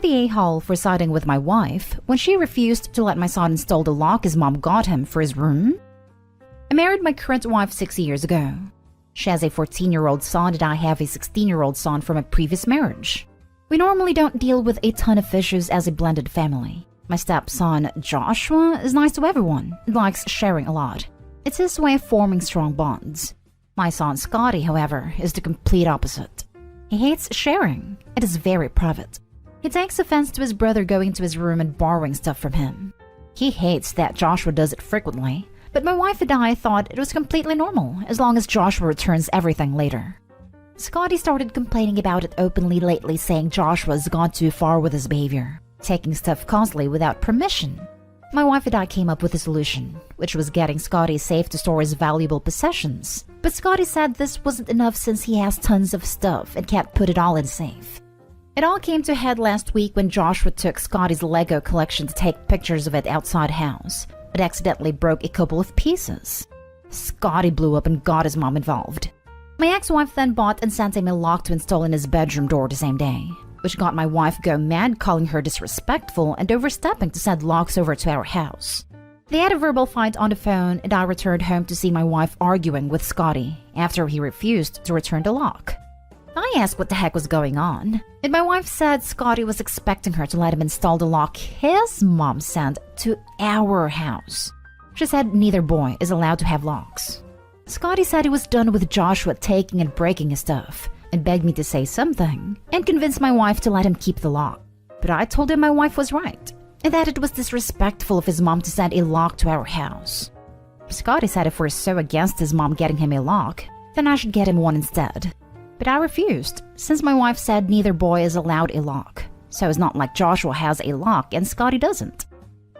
The a-hole for siding with my wife when she refused to let my son install the lock his mom got him for his room. I married my current wife 6 years ago. She has a 14-year-old son and I have a 16-year-old son from a previous marriage. We normally don't deal with a ton of issues as a blended family. My stepson, Joshua, is nice to everyone and likes sharing a lot. It's his way of forming strong bonds. My son, Scotty, however, is the complete opposite. He hates sharing. It is very private. He takes offense to his brother going to his room and borrowing stuff from him. He hates that Joshua does it frequently, but my wife and I thought it was completely normal as long as Joshua returns everything later. Scotty started complaining about it openly lately, saying Joshua's gone too far with his behavior, taking stuff constantly without permission. My wife and I came up with a solution, which was getting Scotty safe to store his valuable possessions. But Scotty said this wasn't enough since he has tons of stuff and can't put it all in safe. It all came to a head last week when Joshua took Scotty's Lego collection to take pictures of it outside house, but accidentally broke a couple of pieces. Scotty blew up and got his mom involved. My ex-wife then bought and sent him a lock to install in his bedroom door the same day, which got my wife go mad, calling her disrespectful and overstepping to send locks over to our house. They had a verbal fight on the phone and I returned home to see my wife arguing with Scotty after he refused to return the lock. I asked what the heck was going on, and my wife said Scotty was expecting her to let him install the lock his mom sent to our house. She said neither boy is allowed to have locks. Scotty said he was done with Joshua taking and breaking his stuff, and begged me to say something, and convinced my wife to let him keep the lock. But I told him my wife was right, and that it was disrespectful of his mom to send a lock to our house. Scotty said if we're so against his mom getting him a lock, then I should get him one instead. But I refused, since my wife said neither boy is allowed a lock. So it's not like Joshua has a lock and Scotty doesn't.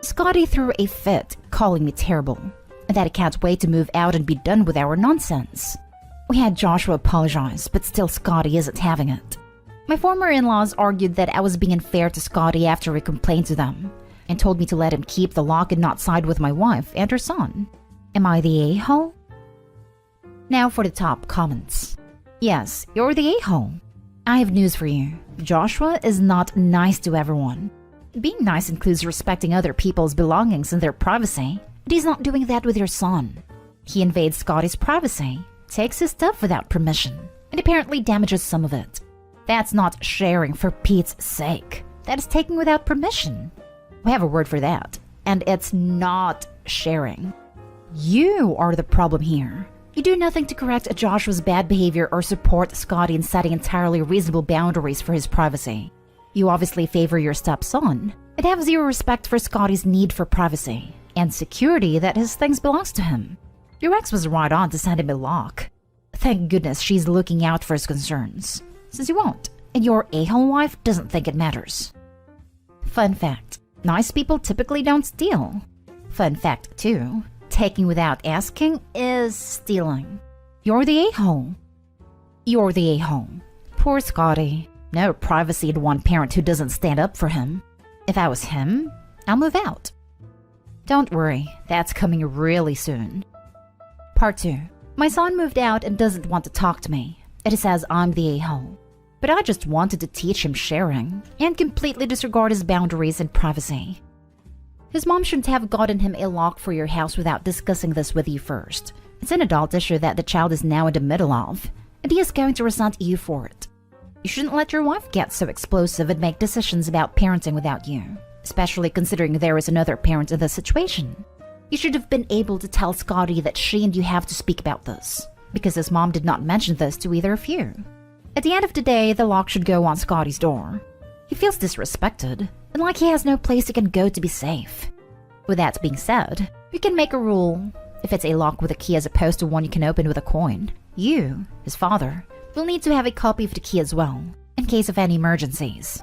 Scotty threw a fit, calling me terrible, and that he can't wait to move out and be done with our nonsense. We had Joshua apologize, but still Scotty isn't having it. My former in-laws argued that I was being unfair to Scotty after we complained to them, and told me to let him keep the lock and not side with my wife and her son. Am I the a-hole? Now for the top comments. Yes, you're the a-hole. I have news for you. Joshua is not nice to everyone. Being nice includes respecting other people's belongings and their privacy, but he's not doing that with your son. He invades Scotty's privacy, takes his stuff without permission, and apparently damages some of it. That's not sharing, for Pete's sake. That is taking without permission. We have a word for that, and it's not sharing. You are the problem here. You do nothing to correct Joshua's bad behavior or support Scotty in setting entirely reasonable boundaries for his privacy. You obviously favor your stepson and have zero respect for Scotty's need for privacy and security that his things belongs to him. Your ex was right on to send him a lock. Thank goodness she's looking out for his concerns, since you won't, and your a-hole wife doesn't think it matters. Fun fact, nice people typically don't steal. Fun fact 2. Taking without asking is stealing. You're the a-hole. You're the a-hole. Poor Scotty. No privacy to one parent who doesn't stand up for him. If I was him, I'll move out. Don't worry, that's coming really soon. Part 2. My son moved out and doesn't want to talk to me. It says I'm the a-hole. But I just wanted to teach him sharing and completely disregard his boundaries and privacy. His mom shouldn't have gotten him a lock for your house without discussing this with you first. It's an adult issue that the child is now in the middle of, and he is going to resent you for it. You shouldn't let your wife get so explosive and make decisions about parenting without you, especially considering there is another parent in this situation. You should have been able to tell Scotty that she and you have to speak about this, because his mom did not mention this to either of you. At the end of the day, the lock should go on Scotty's door. He feels disrespected, and like he has no place he can go to be safe. With that being said, we can make a rule. If it's a lock with a key as opposed to one you can open with a coin, you, his father, will need to have a copy of the key as well, in case of any emergencies.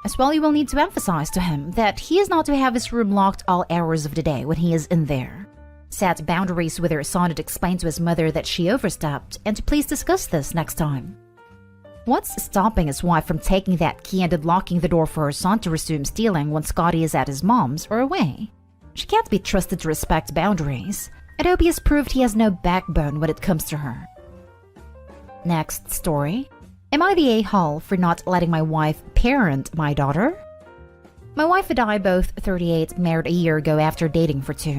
As well, you will need to emphasize to him that he is not to have his room locked all hours of the day when he is in there. Set boundaries with your son and explain to his mother that she overstepped, and to please discuss this next time. What's stopping his wife from taking that key and unlocking the door for her son to resume stealing when Scotty is at his mom's or away? She can't be trusted to respect boundaries, and Opie has proved he has no backbone when it comes to her. Next story. Am I the a-hole for not letting my wife parent my daughter? My wife and I, both 38, married a year ago after dating for 2.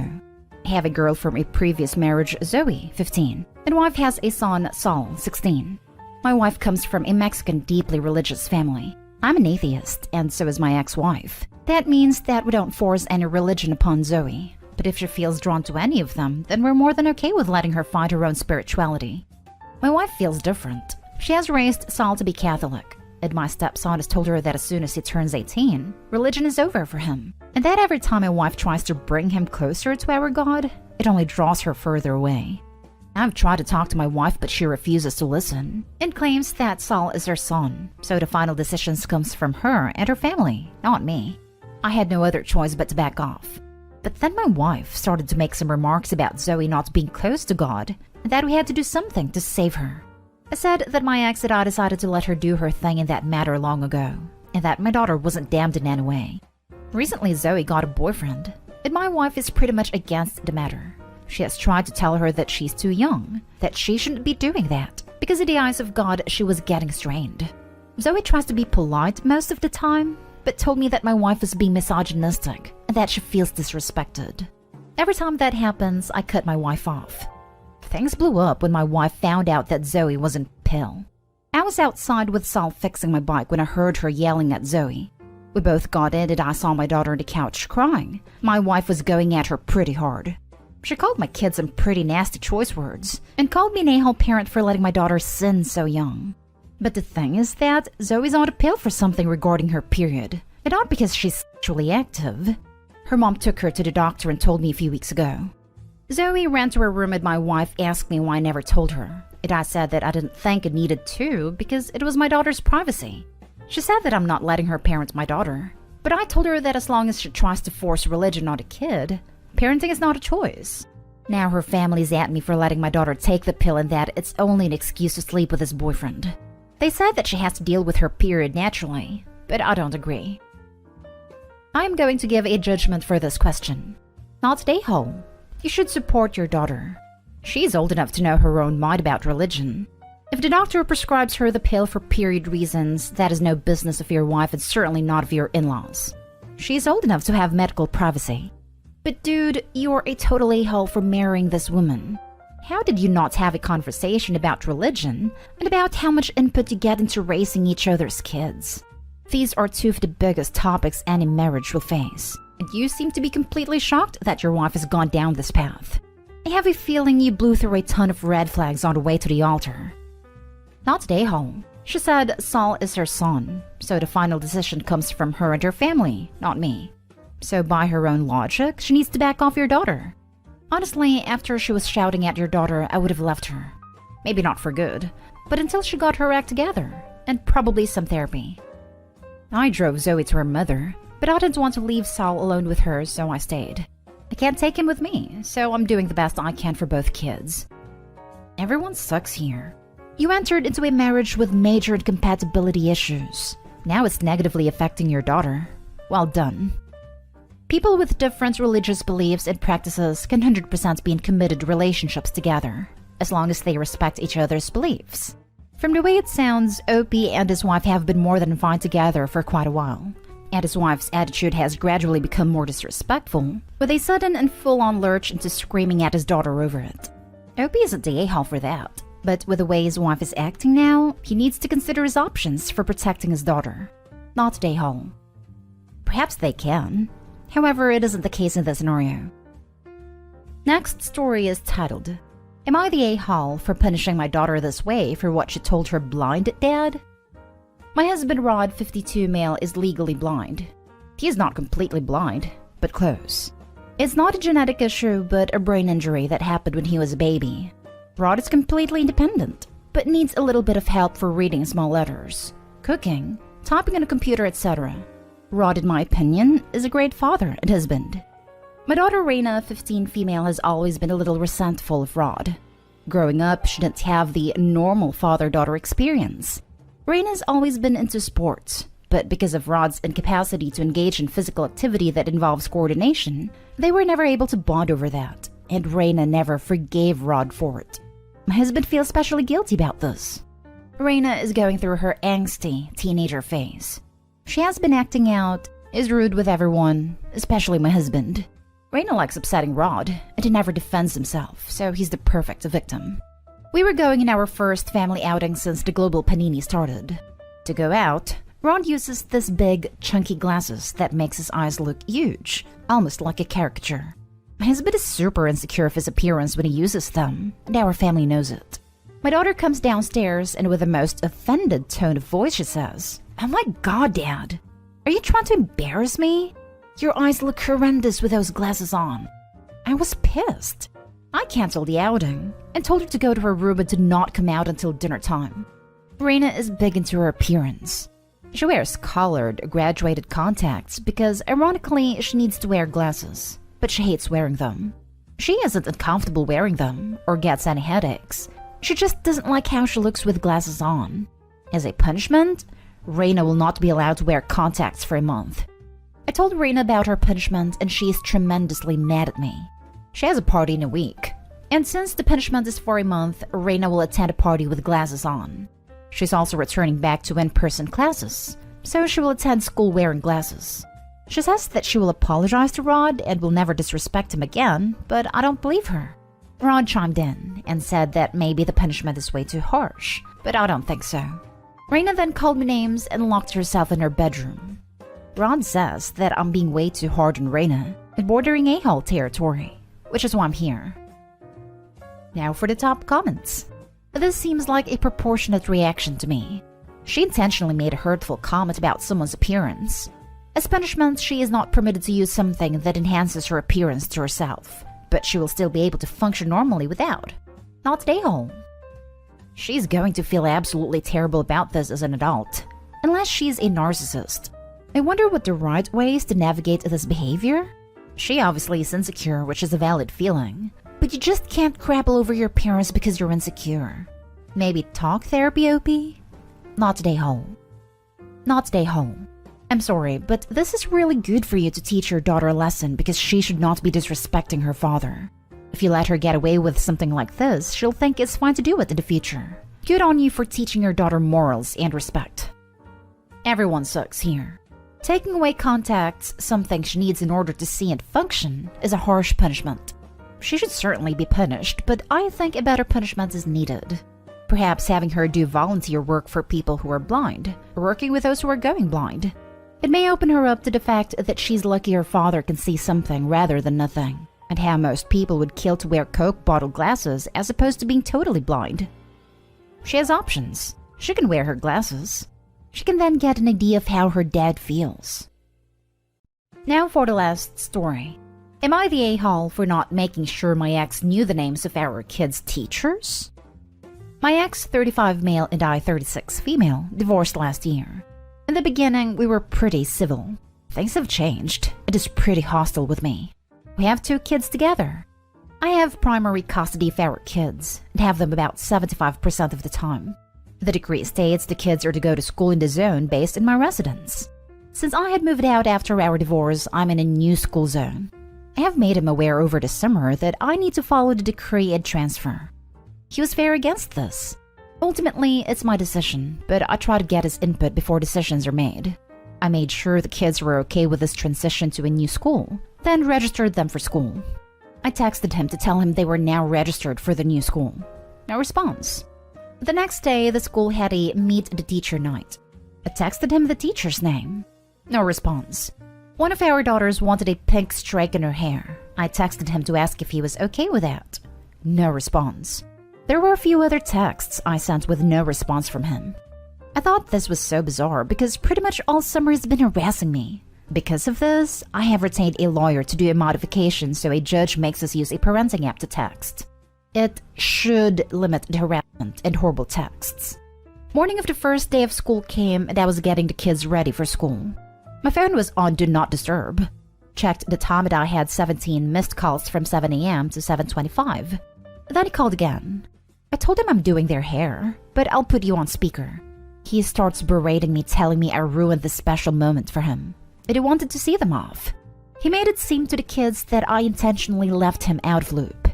I have a girl from a previous marriage, Zoe, 15, and wife has a son, Saul, 16. My wife comes from a Mexican, deeply religious family. I'm an atheist, and so is my ex-wife. That means that we don't force any religion upon Zoe. But if she feels drawn to any of them, then we're more than okay with letting her find her own spirituality. My wife feels different. She has raised Saul to be Catholic, and my stepson has told her that as soon as he turns 18, religion is over for him. And that every time my wife tries to bring him closer to our God, it only draws her further away. I've tried to talk to my wife, but she refuses to listen, and claims that Saul is her son, so the final decision comes from her and her family, not me. I had no other choice but to back off. But then my wife started to make some remarks about Zoe not being close to God, and that we had to do something to save her. I said that my ex and I decided to let her do her thing in that matter long ago, and that my daughter wasn't damned in any way. Recently, Zoe got a boyfriend, and my wife is pretty much against the matter. She has tried to tell her that she's too young, that she shouldn't be doing that, because in the eyes of God, she was getting strained. Zoe tries to be polite most of the time, but told me that my wife is being misogynistic and that she feels disrespected. Every time that happens, I cut my wife off. Things blew up when my wife found out that Zoe wasn't pale. I was outside with Saul fixing my bike when I heard her yelling at Zoe. We both got in and I saw my daughter on the couch crying. My wife was going at her pretty hard. She called my kids some pretty nasty choice words and called me an a-hole parent for letting my daughter sin so young. But the thing is that Zoe's on a pill for something regarding her period, and not because she's sexually active. Her mom took her to the doctor and told me a few weeks ago. Zoe ran to her room and my wife asked me why I never told her, and I said that I didn't think it needed to because it was my daughter's privacy. She said that I'm not letting her parent my daughter, but I told her that as long as she tries to force religion on a kid, parenting is not a choice. Now her family's at me for letting my daughter take the pill and that it's only an excuse to sleep with his boyfriend. They said that she has to deal with her period naturally, but I don't agree. I am going to give a judgment for this question. Not a hole. You should support your daughter. She's old enough to know her own mind about religion. If the doctor prescribes her the pill for period reasons, that is no business of your wife and certainly not of your in-laws. She's old enough to have medical privacy. But dude, you're a total a-hole for marrying this woman. How did you not have a conversation about religion and about how much input you get into raising each other's kids? These are two of the biggest topics any marriage will face, and you seem to be completely shocked that your wife has gone down this path. I have a feeling you blew through a ton of red flags on the way to the altar. Not a hole. She said Saul is her son, so the final decision comes from her and her family, not me. So by her own logic, she needs to back off your daughter. Honestly, after she was shouting at your daughter, I would have left her. Maybe not for good, but until she got her act together, and probably some therapy. I drove Zoe to her mother, but I didn't want to leave Saul alone with her, so I stayed. I can't take him with me, so I'm doing the best I can for both kids. Everyone sucks here. You entered into a marriage with major incompatibility issues. Now it's negatively affecting your daughter. Well done. People with different religious beliefs and practices can 100% be in committed relationships together, as long as they respect each other's beliefs. From the way it sounds, Opie and his wife have been more than fine together for quite a while, and his wife's attitude has gradually become more disrespectful, with a sudden and full-on lurch into screaming at his daughter over it. Opie isn't the a-hole for that, but with the way his wife is acting now, he needs to consider his options for protecting his daughter. Not the a-hole. Perhaps they can. However, it isn't the case in this scenario. Next story is titled, Am I the a-hole for punishing my daughter this way for what she told her blind dad? My husband Rod, 52 male, is legally blind. He is not completely blind, but close. It's not a genetic issue, but a brain injury that happened when he was a baby. Rod is completely independent, but needs a little bit of help for reading small letters, cooking, typing on a computer, etc. Rod, in my opinion, is a great father and husband. My daughter Raina, 15 female, has always been a little resentful of Rod. Growing up, she didn't have the normal father-daughter experience. Raina's always been into sports, but because of Rod's incapacity to engage in physical activity that involves coordination, they were never able to bond over that, and Raina never forgave Rod for it. My husband feels especially guilty about this. Raina is going through her angsty teenager phase. She has been acting out, He's rude with everyone, especially my husband. Raina likes upsetting Rod, and he never defends himself, so he's the perfect victim. We were going in our first family outing since the global panini started. To go out, Rod uses this big, chunky glasses that makes his eyes look huge, almost like a caricature. My husband is super insecure of his appearance when he uses them, and our family knows it. My daughter comes downstairs and with the most offended tone of voice she says, "Oh my god, Dad! Are you trying to embarrass me? Your eyes look horrendous with those glasses on." I was pissed. I canceled the outing and told her to go to her room and to not come out until dinner time. Raina is big into her appearance. She wears colored, graduated contacts because, ironically, she needs to wear glasses, but she hates wearing them. She isn't uncomfortable wearing them or gets any headaches. She just doesn't like how she looks with glasses on. As a punishment, Raina will not be allowed to wear contacts for a month. I told Raina about her punishment and she is tremendously mad at me. She has a party in a week, and since the punishment is for a month, Raina will attend a party with glasses on. She's also returning back to in-person classes, so she will attend school wearing glasses. She says that she will apologize to Rod and will never disrespect him again, but I don't believe her. Rod chimed in and said that maybe the punishment is way too harsh, but I don't think so. Raina then called me names and locked herself in her bedroom. Rod says that I'm being way too hard on Raina and bordering a-hole territory, which is why I'm here. Now for the top comments. This seems like a proportionate reaction to me. She intentionally made a hurtful comment about someone's appearance. As punishment, she is not permitted to use something that enhances her appearance to herself, but she will still be able to function normally without. Not an a-hole. She's going to feel absolutely terrible about this as an adult, unless she's a narcissist. I wonder what the right way is to navigate this behavior? She obviously is insecure, which is a valid feeling. But you just can't crapple over your parents because you're insecure. Maybe talk therapy, OP? Not a hole. Not a hole. I'm sorry, but this is really good for you to teach your daughter a lesson because she should not be disrespecting her father. If you let her get away with something like this, she'll think it's fine to do it in the future. Good on you for teaching your daughter morals and respect. Everyone sucks here. Taking away contacts, something she needs in order to see and function, is a harsh punishment. She should certainly be punished, but I think a better punishment is needed. Perhaps having her do volunteer work for people who are blind, or working with those who are going blind. It may open her up to the fact that she's lucky her father can see something rather than nothing, and how most people would kill to wear Coke bottle glasses as opposed to being totally blind. She has options. She can wear her glasses. She can then get an idea of how her dad feels. Now for the last story. Am I the a-hole for not making sure my ex knew the names of our kids' teachers? My ex, 35 male and I, 36 female, divorced last year. In the beginning, we were pretty civil. Things have changed. It is pretty hostile with me. We have 2 kids together. I have primary custody of our kids and have them about 75% of the time. The decree states the kids are to go to school in the zone based in my residence. Since I had moved out after our divorce, I'm in a new school zone. I have made him aware over the summer that I need to follow the decree and transfer. He was very against this. Ultimately, it's my decision, but I try to get his input before decisions are made. I made sure the kids were okay with this transition to a new school, then registered them for school. I texted him to tell him they were now registered for the new school. No response. The next day, the school had a meet the teacher night. I texted him the teacher's name. No response. One of our daughters wanted a pink streak in her hair. I texted him to ask if he was okay with that. No response. There were a few other texts I sent with no response from him. I thought this was so bizarre because pretty much all summer he's been harassing me. Because of this, I have retained a lawyer to do a modification so a judge makes us use a parenting app to text. It should limit the harassment and horrible texts. Morning of the first day of school came and I was getting the kids ready for school. My phone was on Do Not Disturb. Checked the time and I had 17 missed calls from 7 a.m. to 7:25. Then he called again. I told him I'm doing their hair, but I'll put you on speaker. He starts berating me, telling me I ruined this special moment for him, that he wanted to see them off. He made it seem to the kids that I intentionally left him out of loop.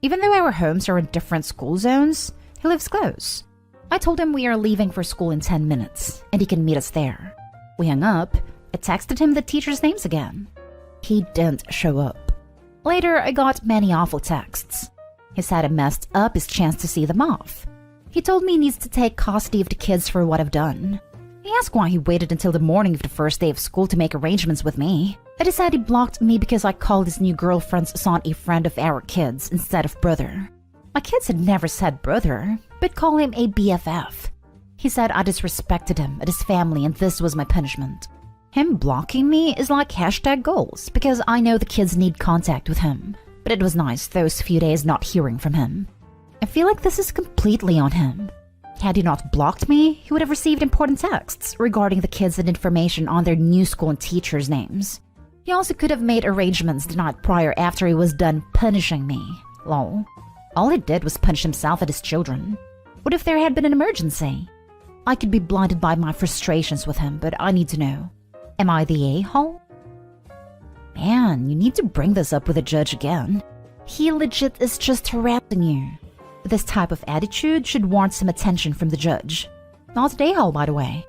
Even though our homes are in different school zones, he lives close. I told him we are leaving for school in 10 minutes, and he can meet us there. We hung up, I texted him the teachers' names again. He didn't show up. Later, I got many awful texts. He said I messed up his chance to see them off. He told me he needs to take custody of the kids for what I've done. He asked why he waited until the morning of the first day of school to make arrangements with me. And he said he blocked me because I called his new girlfriend's son a friend of our kids instead of brother. My kids had never said brother, but call him a BFF. He said I disrespected him and his family and this was my punishment. Him blocking me is like #goals because I know the kids need contact with him. But it was nice those few days not hearing from him. I feel like this is completely on him. Had he not blocked me, he would have received important texts regarding the kids and information on their new school and teachers' names. He also could have made arrangements the night prior after he was done punishing me. Lol. All he did was punish himself and his children. What if there had been an emergency? I could be blinded by my frustrations with him, but I need to know. Am I the a-hole? Man, you need to bring this up with a judge again. He legit is just harassing you. This type of attitude should warrant some attention from the judge. Not the a-hole, by the way.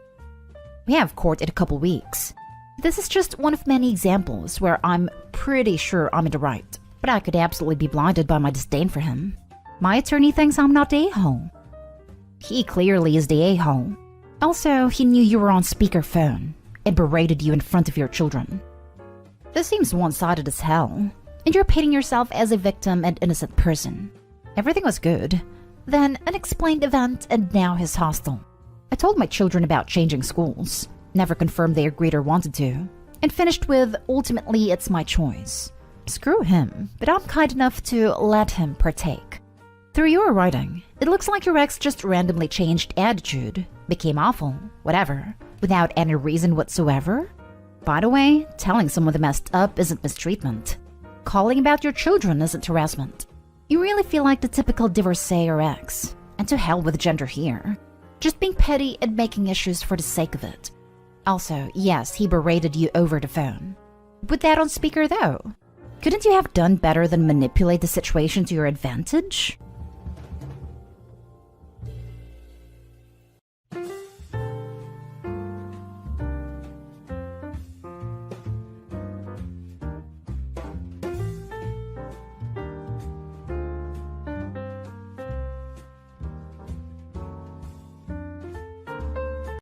We have court in a couple weeks. This is just one of many examples where I'm pretty sure I'm in the right, but I could absolutely be blinded by my disdain for him. My attorney thinks I'm not the a-hole. He clearly is the a-hole. Also, he knew you were on speakerphone and berated you in front of your children. This seems one-sided as hell, and you're painting yourself as a victim and innocent person. Everything was good. Then, unexplained event, and now he's hostile. I told my children about changing schools, never confirmed they agreed or wanted to, and finished with, ultimately, it's my choice. Screw him, but I'm kind enough to let him partake. Through your writing, it looks like your ex just randomly changed attitude, became awful, whatever, without any reason whatsoever. By the way, telling someone they messed up isn't mistreatment. Calling about your children isn't harassment. You really feel like the typical divorcee or ex. And to hell with gender here. Just being petty and making issues for the sake of it. Also, yes, he berated you over the phone. Put that on speaker though. Couldn't you have done better than manipulate the situation to your advantage?